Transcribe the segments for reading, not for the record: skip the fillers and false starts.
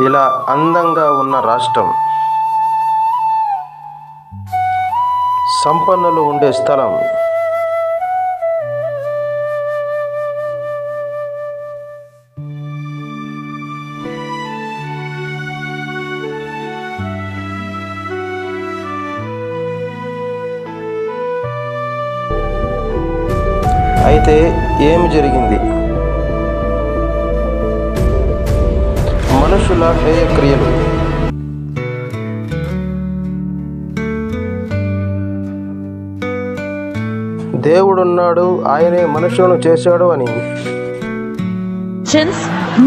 ఇలా అందంగా ఉన్న రాష్ట్రం, సంపన్నులు ఉండే స్థలం, అయితే ఏమి జరిగింది? మనుషుల హేయక్రియలు. దేవుడున్నాడు, ఆయనే మనుషులను చేశాడు అని.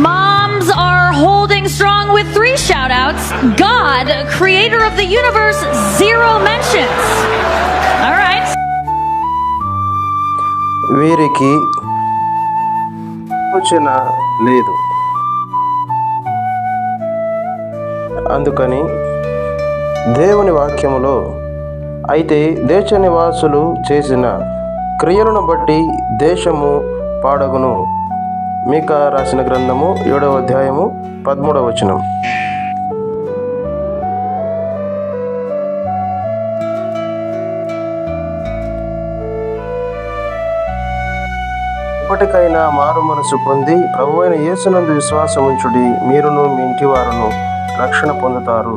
Moms are holding strong with 3 shout-outs. God, creator of the universe, 0 mentions. All right. వీరికి ఆలోచన లేదు. అందుకని దేవుని వాక్యములో అయితే దేశ నివాసులు చేసిన క్రియలను బట్టి దేశము పాడగును. మీకా రాసిన గ్రంథము 7వ అధ్యాయము 13వ వచనం. ఇప్పటికైనా మారు మనసు పొంది ప్రభువైన యేసునందు విశ్వాసముంచుడి, మీరును మీ ఇంటి వారును రక్షణ పొందుతారు.